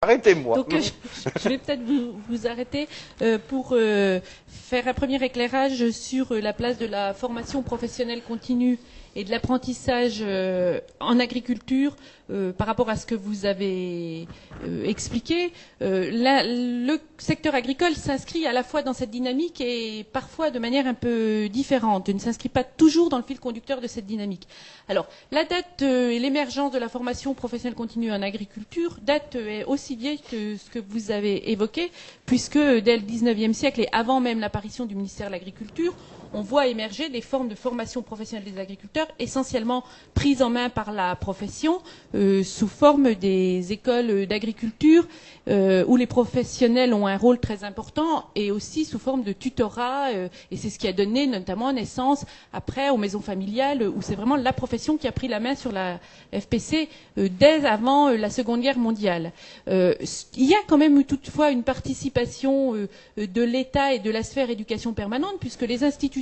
Arrêtez-moi. Donc, je vais peut-être vous arrêter pour faire un premier éclairage sur la place de la formation professionnelle continue et de l'apprentissage en agriculture par rapport à ce que vous avez expliqué. Le secteur agricole s'inscrit à la fois dans cette dynamique et parfois de manière un peu différente. Il ne s'inscrit pas toujours dans le fil conducteur de cette dynamique. Alors, la date et l'émergence de la formation professionnelle continue en agriculture date aussi vieille que ce que vous avez évoqué, puisque dès le XIXe siècle et avant même l'apparition du ministère de l'Agriculture, on voit émerger des formes de formation professionnelle des agriculteurs, essentiellement prises en main par la profession, sous forme des écoles d'agriculture, où les professionnels ont un rôle très important, et aussi sous forme de tutorat, et c'est ce qui a donné notamment naissance après aux maisons familiales, où c'est vraiment la profession qui a pris la main sur la FPC dès avant la Seconde Guerre mondiale. Il y a quand même eu toutefois une participation de l'État et de la sphère éducation permanente, puisque les instituteurs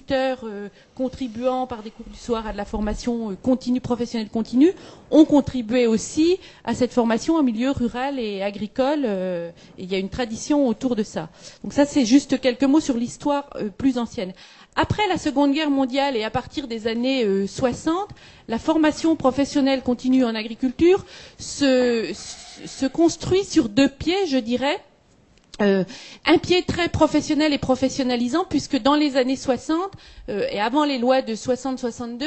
contribuant par des cours du soir à de la formation continue, professionnelle continue, ont contribué aussi à cette formation en milieu rural et agricole. Et il y a une tradition autour de ça. Donc ça, c'est juste quelques mots sur l'histoire plus ancienne. Après la Seconde Guerre mondiale et à partir des années 60, la formation professionnelle continue en agriculture se construit sur deux pieds, je dirais. Un pied très professionnel et professionnalisant, puisque dans les années 60 et avant les lois de 60-62,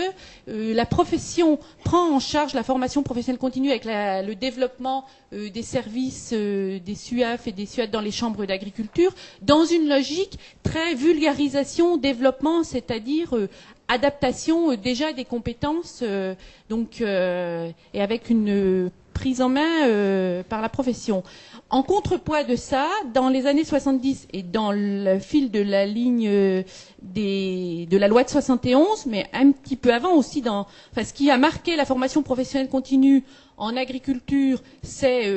la profession prend en charge la formation professionnelle continue avec le développement des services des SUAF et des SUAT dans les chambres d'agriculture, dans une logique très vulgarisation, développement, c'est-à-dire adaptation déjà des compétences, et avec une prise en main par la profession. En contrepoids de ça, dans les années 70 et dans le fil de la ligne de la loi de 71, mais un petit peu avant aussi, ce qui a marqué la formation professionnelle continue en agriculture, c'est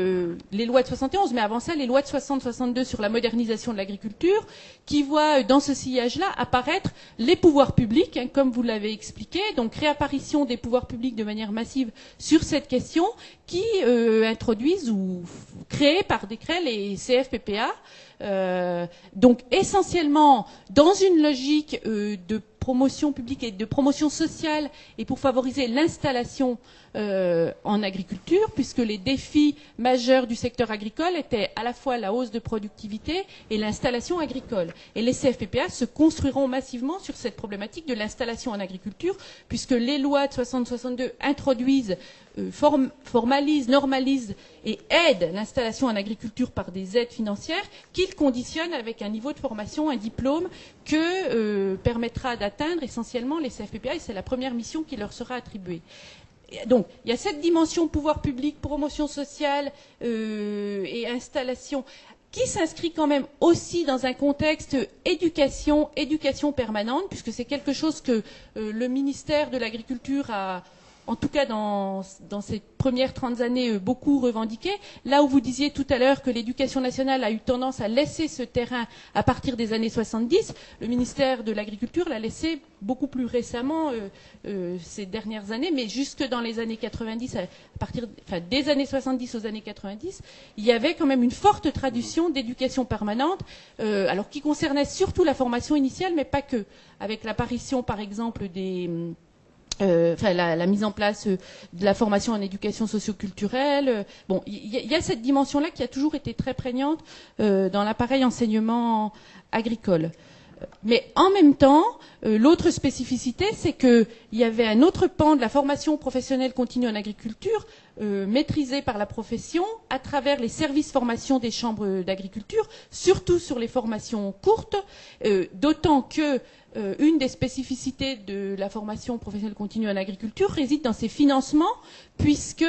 les lois de 71, mais avant ça, les lois de 60-62 sur la modernisation de l'agriculture, qui voient dans ce sillage-là apparaître les pouvoirs publics, comme vous l'avez expliqué, donc réapparition des pouvoirs publics de manière massive sur cette question, qui introduisent ou créent par décret les CFPPA, donc essentiellement dans une logique de promotion publique et de promotion sociale et pour favoriser l'installation en agriculture, puisque les défis majeurs du secteur agricole étaient à la fois la hausse de productivité et l'installation agricole. Et les CFPPA se construiront massivement sur cette problématique de l'installation en agriculture, puisque les lois de 60-62 introduisent, formalisent, normalisent et aident l'installation en agriculture par des aides financières qu'ils conditionnent avec un niveau de formation, un diplôme que permettra d'atteindre essentiellement les CFPPA, et c'est la première mission qui leur sera attribuée. Donc, il y a cette dimension pouvoir public, promotion sociale et installation qui s'inscrit quand même aussi dans un contexte éducation permanente, puisque c'est quelque chose que le ministère de l'Agriculture a, en tout cas dans ces premières 30 années, beaucoup revendiqué. Là où vous disiez tout à l'heure que l'éducation nationale a eu tendance à laisser ce terrain à partir des années 70, le ministère de l'Agriculture l'a laissé beaucoup plus récemment, ces dernières années, mais jusque dans les années 90, des années 70 aux années 90, il y avait quand même une forte tradition d'éducation permanente, alors qui concernait surtout la formation initiale, mais pas que, avec l'apparition par exemple la mise en place de la formation en éducation socioculturelle. Bon, il y a cette dimension-là qui a toujours été très prégnante dans l'appareil enseignement agricole. Mais en même temps, l'autre spécificité, c'est qu'il y avait un autre pan de la formation professionnelle continue en agriculture, maîtrisé par la profession à travers les services formation des chambres d'agriculture, surtout sur les formations courtes, d'autant que une des spécificités de la formation professionnelle continue en agriculture réside dans ses financements, puisque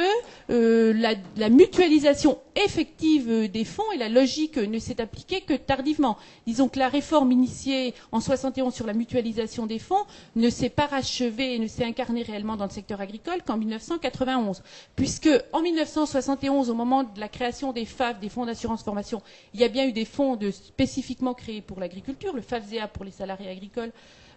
la mutualisation effective des fonds et la logique ne s'est appliquée que tardivement. Disons que la réforme initiée en 71 sur la mutualisation des fonds ne s'est pas achevée et ne s'est incarnée réellement dans le secteur agricole qu'en 1991, puisque en 1971, au moment de la création des FAF, des fonds d'assurance formation, il y a bien eu des fonds spécifiquement créés pour l'agriculture, le FAFSEA pour les salariés agricoles,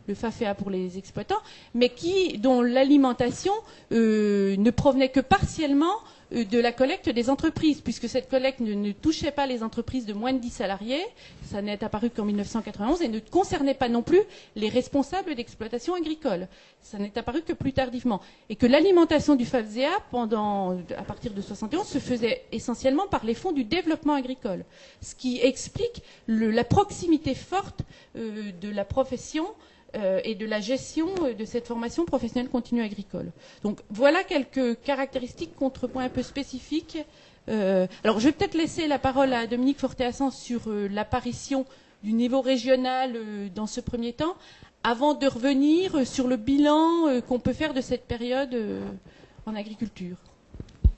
le FAFEA pour les exploitants, mais dont l'alimentation ne provenait que partiellement de la collecte des entreprises, puisque cette collecte ne touchait pas les entreprises de moins de 10 salariés, ça n'est apparu qu'en 1991, et ne concernait pas non plus les responsables d'exploitation agricole. Ça n'est apparu que plus tardivement. Et que l'alimentation du FAFSEA, à partir de 1971, se faisait essentiellement par les fonds du développement agricole. Ce qui explique la proximité forte de la profession et de la gestion de cette formation professionnelle continue agricole. Donc voilà quelques caractéristiques, contrepoints un peu spécifiques. Alors je vais peut-être laisser la parole à Dominique Forté-Hassan sur l'apparition du niveau régional dans ce premier temps, avant de revenir sur le bilan qu'on peut faire de cette période en agriculture.